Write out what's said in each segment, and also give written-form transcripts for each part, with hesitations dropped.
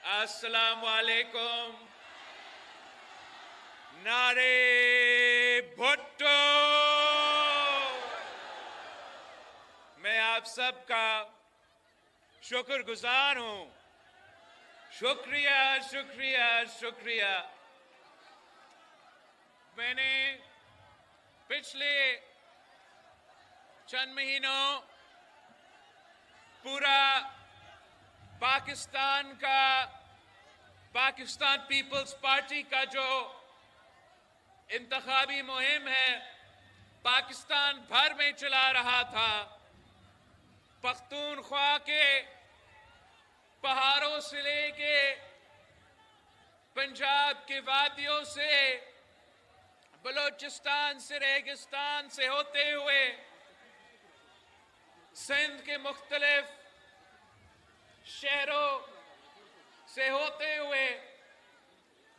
अस्सलाम वालेकुम। नारे भुट्टो। मैं आप सबका शुक्रगुजार हूं। शुक्रिया शुक्रिया शुक्रिया। मैंने पिछले चंद महीनों पूरा पाकिस्तान पीपल्स पार्टी का जो इंतखाबी मुहिम है पाकिस्तान भर में चला रहा था। पख्तूनख्वा के पहाड़ों से लेके पंजाब के वादियों से, बलूचिस्तान से, रेगिस्तान से होते हुए सिंध के मुख्तलिफ शहरों से होते हुए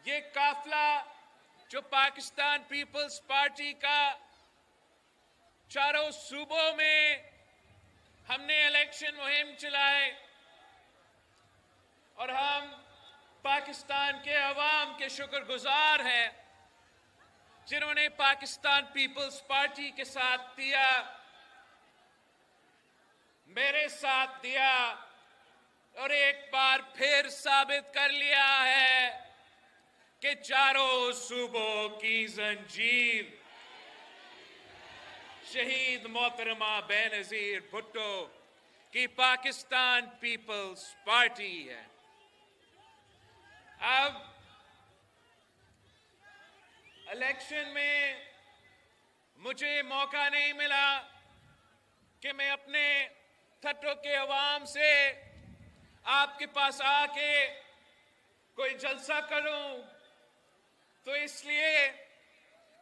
ये काफिला जो पाकिस्तान पीपल्स पार्टी का चारों सूबों में हमने इलेक्शन मुहिम चलाए और हम पाकिस्तान के अवाम के शुक्रगुजार हैं जिन्होंने पाकिस्तान पीपल्स पार्टी के साथ दिया, मेरे साथ दिया और एक बार फिर साबित कर लिया है कि चारों सूबों की जंजीर शहीद मोहतरमा बेनजीर भुट्टो की पाकिस्तान पीपल्स पार्टी है। अब इलेक्शन में मुझे मौका नहीं मिला कि मैं अपने थट्टो के अवाम से आपके पास आके कोई जलसा करूं, तो इसलिए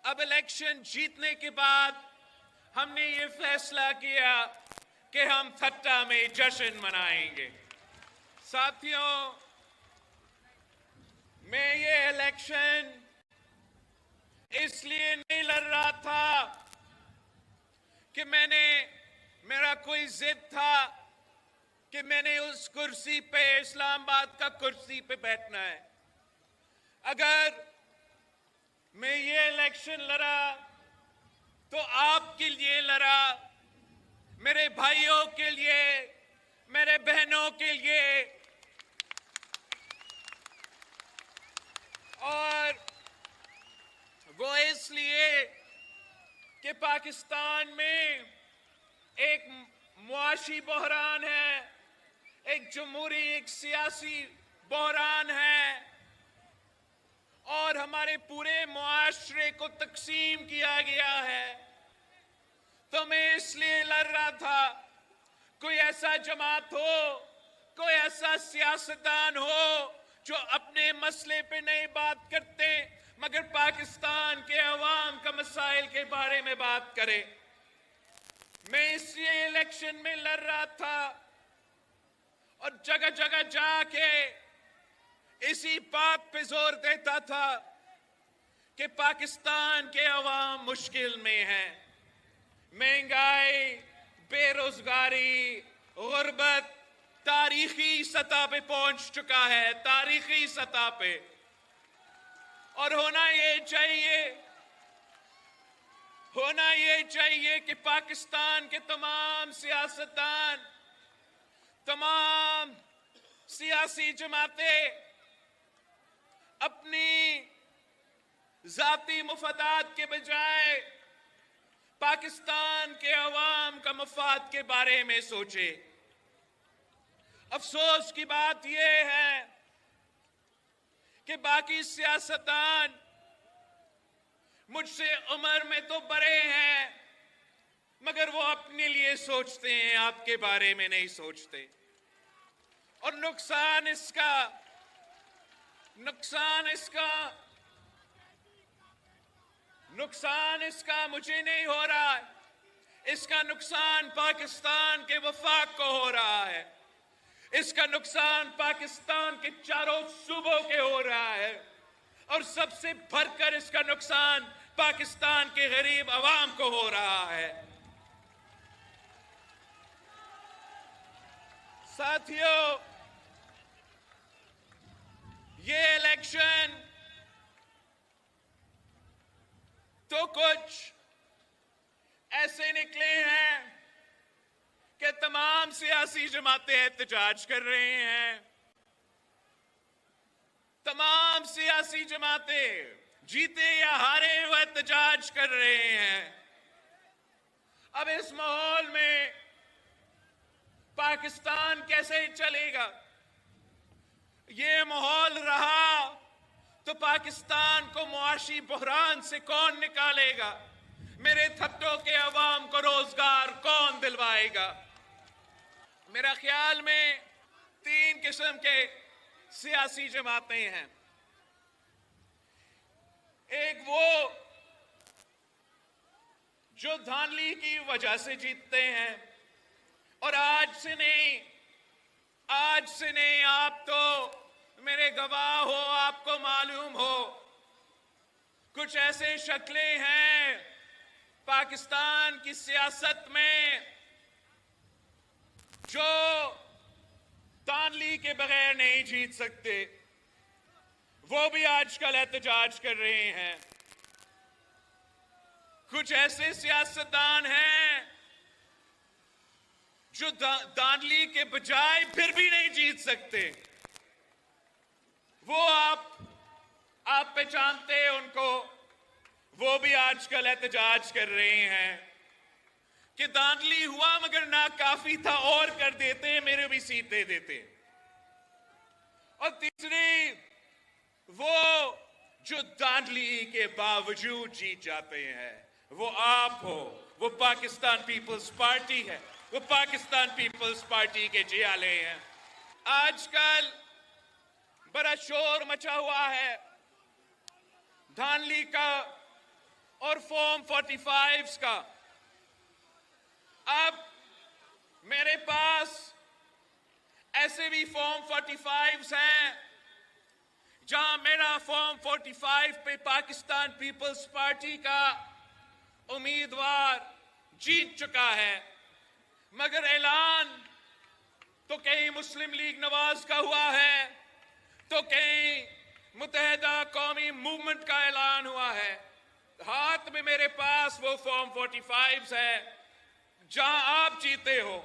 अब इलेक्शन जीतने के बाद हमने ये फैसला किया कि हम थट्टा में जश्न मनाएंगे। साथियों, मैं ये इलेक्शन इसलिए नहीं लड़ रहा था कि मेरा कोई जिद था कि मैंने उस कुर्सी पे, इस्लामाबाद का कुर्सी पे बैठना है। अगर मैं ये इलेक्शन लड़ा तो आपके लिए लड़ा, मेरे भाइयों के लिए, मेरे बहनों के लिए, और वो इसलिए कि पाकिस्तान में एक मुआशी बहरान है, एक जमहूरी, एक सियासी बहरान है और हमारे पूरे मुआशरे को तकसीम किया गया है। तो मैं इसलिए लड़ रहा था, कोई ऐसा जमात हो, कोई ऐसा सियासतदान हो जो अपने मसले पे नहीं बात करते मगर पाकिस्तान के अवाम का मसाइल के बारे में बात करे। मैं इसलिए इलेक्शन में लड़ रहा था और जगह जगह जाके इसी बात पे जोर देता था कि पाकिस्तान के अवाम मुश्किल में हैं। महंगाई, बेरोजगारी, गुर्बत तारीखी सतह पे पहुंच चुका है, तारीखी सतह पे। और होना ये चाहिए कि पाकिस्तान के तमाम सियासतदान, तमाम सियासी जमातें अपनी जाती मुफादात के बजाय पाकिस्तान के अवाम का मफाद के बारे में सोचे। अफसोस की बात यह है कि बाकी सियासतदान मुझसे उम्र में तो बड़े हैं मगर वो अपने लिए सोचते हैं, आपके बारे में नहीं सोचते। और नुकसान इसका मुझे नहीं हो रहा है, इसका नुकसान पाकिस्तान के वफाक को हो रहा है, इसका नुकसान पाकिस्तान के चारों सूबों के हो रहा है और सबसे बढ़कर इसका नुकसान पाकिस्तान के गरीब अवाम को हो रहा है। साथियों, इलेक्शन तो कुछ ऐसे निकले हैं कि तमाम सियासी जमातें एहतजाज कर रहे हैं, तमाम सियासी जमातें जीते या हारे वो एहतजाज कर रहे हैं। अब इस माहौल में पाकिस्तान कैसे चलेगा? ये माहौल रहा तो पाकिस्तान को मुआशी बहरान से कौन निकालेगा? मेरे थट्टों के अवाम को रोजगार कौन दिलवाएगा? मेरा ख्याल में 3 किस्म के सियासी जमातें हैं। एक वो जो धांधली की वजह से जीतते हैं, और आज से नहीं आप तो मेरे गवाह हो, आपको मालूम हो कुछ ऐसे शक्लें हैं पाकिस्तान की सियासत में जो धांधली के बगैर नहीं जीत सकते, वो भी आजकल एहतजाज कर रहे हैं। कुछ ऐसे सियासतदान हैं जो धांधली के बजाय फिर भी नहीं जीत सकते। वो आप पहचानते हैं उनको, वो भी आजकल एहतजाज कर रहे हैं कि धांधली हुआ मगर ना काफी था, और कर देते, मेरे भी सीट दे देते। और तीसरी वो जो धांधली के बावजूद जीत जाते हैं, वो आप हो, वो पाकिस्तान पीपल्स पार्टी है, वो पाकिस्तान पीपल्स पार्टी के जियाले हैं। आजकल बड़ा शोर मचा हुआ है धांधली का और फॉर्म 45 का। अब मेरे पास ऐसे भी फॉर्म 45 हैं जहां मेरा फॉर्म 45 पे पाकिस्तान पीपल्स पार्टी का उम्मीदवार जीत चुका है, मगर ऐलान तो कहीं मुस्लिम लीग नवाज का हुआ है, तो कहीं मुत्तहिदा कौमी मूवमेंट का ऐलान हुआ है। हाथ में मेरे पास वो फॉर्म 45 है जहां आप जीते हो।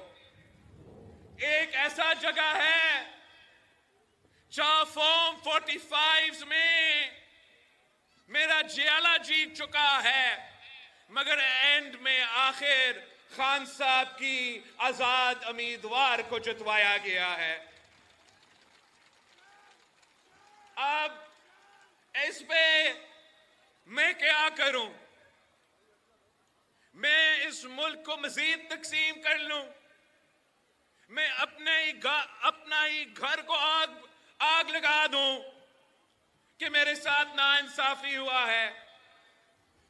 एक ऐसा जगह है जहां फॉर्म 45 में मेरा जियाला जीत चुका है, मगर एंड में आखिर खान साहब की आजाद उम्मीदवार को जितवाया गया है। अब इस पे मैं क्या करूं? मैं इस मुल्क को मजीद तकसीम कर लूं? मैं अपना ही घर को आग लगा दूं कि मेरे साथ नाइंसाफी हुआ है?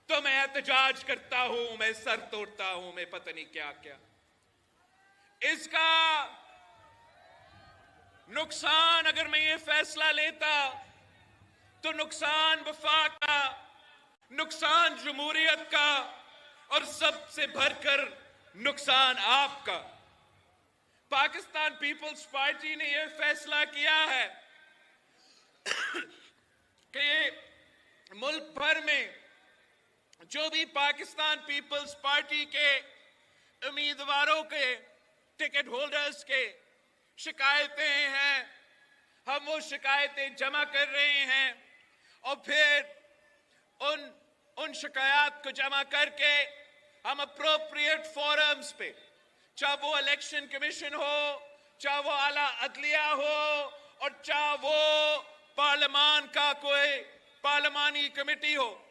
तो मैं एहतजाज करता हूं, मैं सर तोड़ता हूं, मैं पता नहीं क्या क्या। इसका नुकसान, अगर मैं ये फैसला लेता तो नुकसान वफाक का, नुकसान जमहूरियत का, और सबसे भरकर नुकसान आपका। पाकिस्तान पीपल्स पार्टी ने यह फैसला किया है कि मुल्क भर में जो भी पाकिस्तान पीपल्स पार्टी के उम्मीदवारों के टिकट होल्डर्स के शिकायतें हैं, हम वो शिकायतें जमा कर रहे हैं और फिर उन शिकायत को जमा करके हम अप्रोप्रिएट फोरम्स पे, चाहे वो इलेक्शन कमीशन हो, चाहे वो आला अदलिया हो, और चाहे वो पार्लियामान का कोई पार्लियामानी कमेटी हो,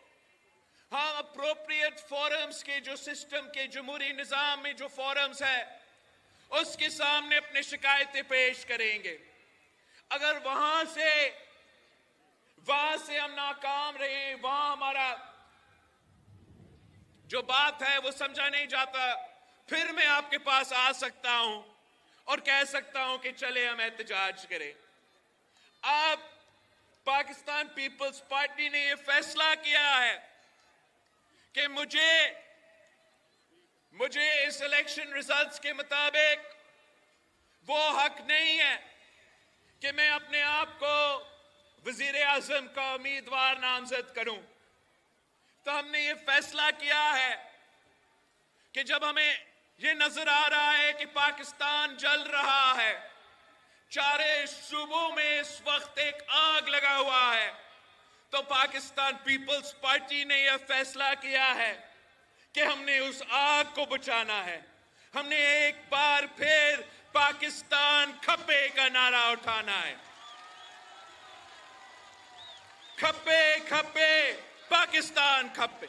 हम अप्रोप्रिएट फोरम्स के जो सिस्टम के जमहूरी निजाम में जो फोरम्स है उसके सामने अपनी शिकायतें पेश करेंगे। अगर वहां से हम नाकाम रहे, वहां हमारा जो बात है वो समझा नहीं जाता, फिर मैं आपके पास आ सकता हूं और कह सकता हूं कि चले हम एहतजाज करें। अब पाकिस्तान पीपल्स पार्टी ने यह फैसला किया है कि मुझे इस इलेक्शन रिजल्ट्स के मुताबिक वो हक नहीं है कि मैं अपने आप को वजीर आजम का उम्मीदवार नामजद करूं, तो हमने ये फैसला किया है कि जब हमें ये नजर आ रहा है कि पाकिस्तान जल रहा है, चारे सूबों में इस वक्त एक आग लगा हुआ है, तो पाकिस्तान पीपल्स पार्टी ने यह फैसला किया है कि हमने उस आग को बुझाना है। हमने एक बार फिर पाकिस्तान खप्पे का नारा उठाना है। खप्पे खप्पे पाकिस्तान खप्पे।